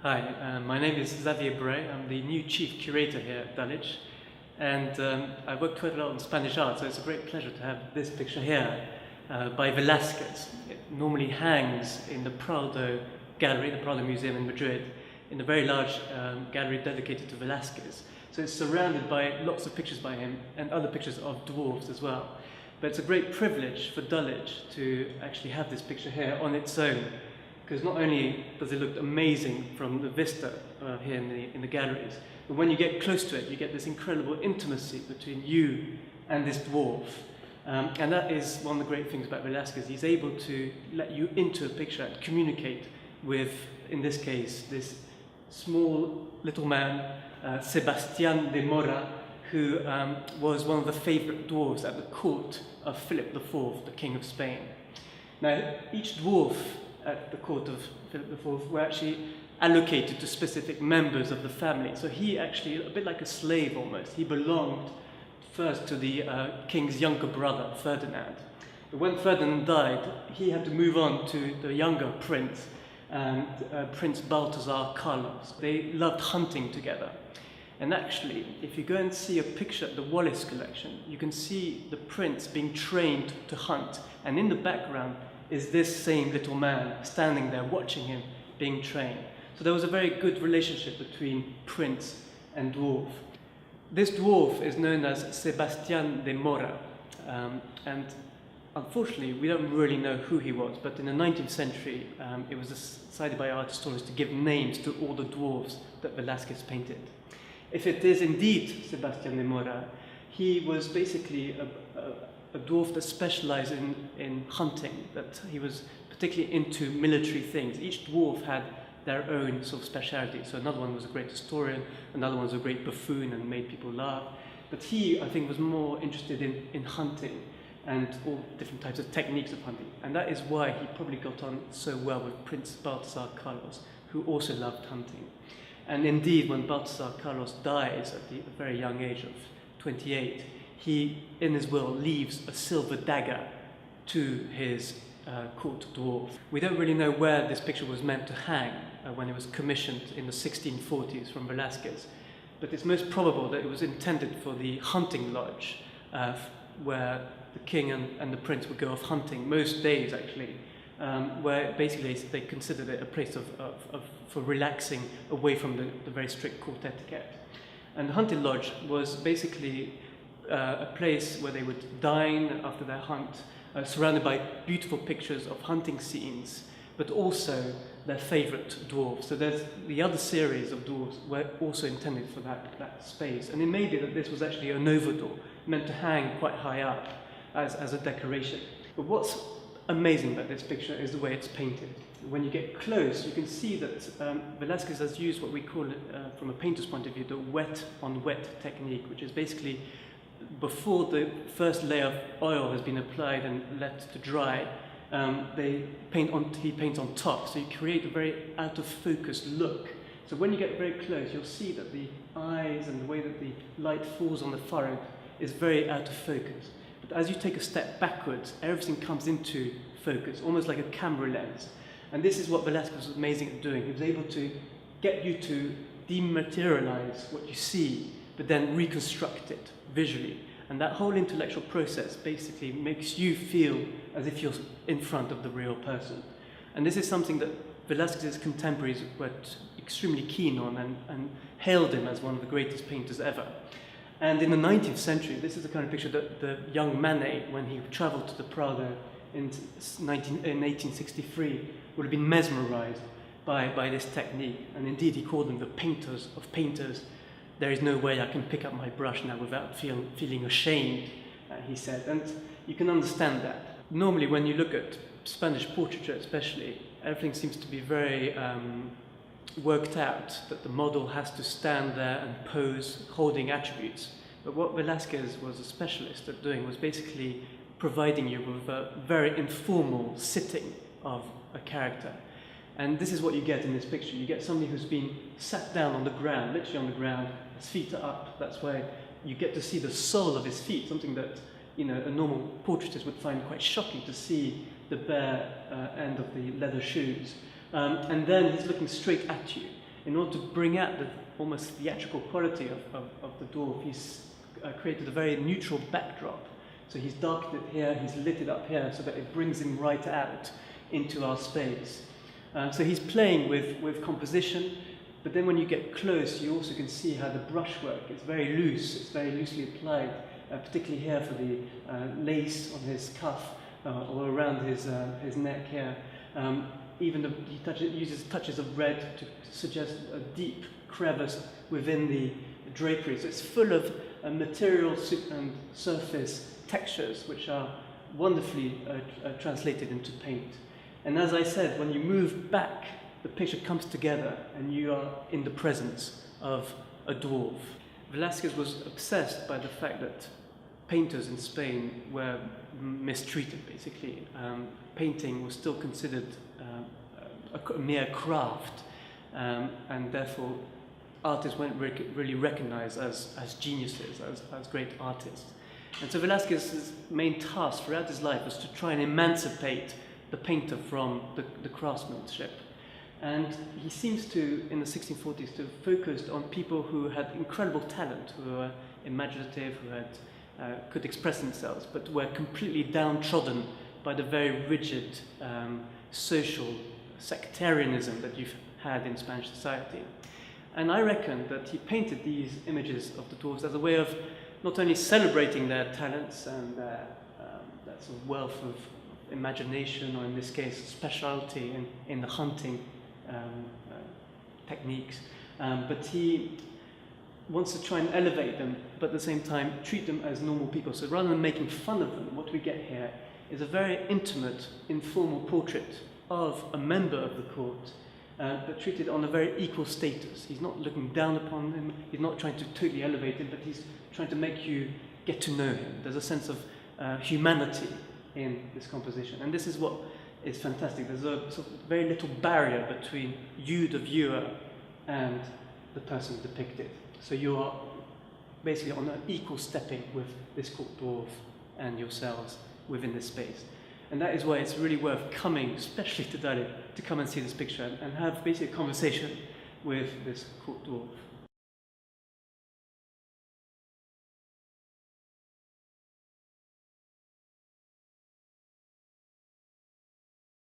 Hi, my name is Xavier Bray. I'm the new chief curator here at Dulwich, and I work quite a lot on Spanish art, so it's a great pleasure to have this picture here by Velázquez. It normally hangs in the Prado Gallery, the Prado Museum in Madrid, in a very large gallery dedicated to Velázquez. So it's surrounded by lots of pictures by him and other pictures of dwarfs as well. But it's a great privilege for Dulwich to actually have this picture here on its own, because not only does it look amazing from the vista here in the galleries, but when you get close to it, you get this incredible intimacy between you and this dwarf. And that is one of the great things about Velázquez. He's able to let you into a picture and communicate with, in this case, this small little man, Sebastián de Mora, who was one of the favorite dwarfs at the court of Philip IV, the King of Spain. Now, each dwarf at the court of Philip IV were actually allocated to specific members of the family. So he actually, a bit like a slave almost, he belonged first to the king's younger brother, Ferdinand. But when Ferdinand died, he had to move on to the younger prince, Prince Balthazar Carlos. They loved hunting together. And actually, if you go and see a picture at the Wallace collection, you can see the prince being trained to hunt. And in the background is this same little man standing there watching him being trained. So there was a very good relationship between prince and dwarf. This dwarf is known as Sebastián de Mora, and unfortunately we don't really know who he was, but in the 19th century it was decided by art historians to give names to all the dwarfs that Velázquez painted. If it is indeed Sebastián de Mora, he was basically a dwarf that specialized in hunting, that he was particularly into military things. Each dwarf had their own sort of speciality. So another one was a great historian, another one was a great buffoon and made people laugh. But he, I think, was more interested in hunting and all different types of techniques of hunting. And that is why he probably got on so well with Prince Balthazar Carlos, who also loved hunting. And indeed, when Balthazar Carlos dies at the very young age of 28, he, in his will, leaves a silver dagger to his court dwarf. We don't really know where this picture was meant to hang when it was commissioned in the 1640s from Velázquez, but it's most probable that it was intended for the hunting lodge where the king and the prince would go off hunting most days, actually, where basically they considered it a place for relaxing away from the very strict court etiquette. And the hunting lodge was basically a place where they would dine after their hunt, surrounded by beautiful pictures of hunting scenes, but also their favorite dwarves. So there's the other series of dwarves were also intended for that space. And it may be that this was actually an overdor, meant to hang quite high up as a decoration. But what's amazing about this picture is the way it's painted. When you get close, you can see that Velázquez has used what we call, from a painter's point of view, the wet-on-wet technique, which is basically before the first layer of oil has been applied and let to dry, he paints on top, so you create a very out-of-focus look. So when you get very close, you'll see that the eyes and the way that the light falls on the forehead is very out of focus. But as you take a step backwards, everything comes into focus, almost like a camera lens. And this is what Velázquez was amazing at doing. He was able to get you to dematerialize what you see, but then reconstruct it visually. And that whole intellectual process basically makes you feel as if you're in front of the real person. And this is something that Velázquez's contemporaries were extremely keen on and hailed him as one of the greatest painters ever. And in the 19th century, this is the kind of picture that the young Manet, when he traveled to the Prado in 1863, would have been mesmerized by this technique. And indeed, he called them the painters of painters. There is no way I can pick up my brush now without feeling ashamed, he said. And you can understand that. Normally, when you look at Spanish portraiture especially, everything seems to be very worked out, that the model has to stand there and pose holding attributes. But what Velázquez was a specialist at doing was basically providing you with a very informal sitting of a character. And this is what you get in this picture. You get somebody who's been sat down on the ground, literally on the ground, his feet are up. That's why you get to see the sole of his feet, something that a normal portraitist would find quite shocking, to see the bare end of the leather shoes. And then he's looking straight at you. in order to bring out the almost theatrical quality of the dwarf, he's created a very neutral backdrop. So he's darkened it here, he's lit it up here, so that it brings him right out into our space. So he's playing with composition, but then when you get close, you also can see how the brushwork is very loose, it's very loosely applied, particularly here for the lace on his cuff, or around his neck here. Even he uses touches of red to suggest a deep crevice within the drapery. So it's full of material and surface textures which are wonderfully translated into paint. And as I said, when you move back, the picture comes together and you are in the presence of a dwarf. Velázquez was obsessed by the fact that painters in Spain were mistreated, basically. Painting was still considered a mere craft, and therefore artists weren't really recognized as geniuses, as great artists. And so Velázquez's main task throughout his life was to try and emancipate the painter from the craftsmanship. And he seems to, in the 1640s, to have focused on people who had incredible talent, who were imaginative, who could express themselves, but were completely downtrodden by the very rigid social sectarianism that you've had in Spanish society. And I reckon that he painted these images of the dwarves as a way of not only celebrating their talents and that sort of wealth of imagination, or in this case, speciality in the hunting techniques, but he wants to try and elevate them, but at the same time treat them as normal people. So rather than making fun of them, what we get here is a very intimate, informal portrait of a member of the court, but treated on a very equal status. He's not looking down upon him, he's not trying to totally elevate him, but he's trying to make you get to know him. There's a sense of humanity in this composition, and this is what is fantastic. There's a sort of very little barrier between you, the viewer, and the person depicted. So you are basically on an equal stepping with this court dwarf and yourselves within this space. And that is why it's really worth coming, especially to Dulwich, to come and see this picture and have basically a conversation with this court dwarf.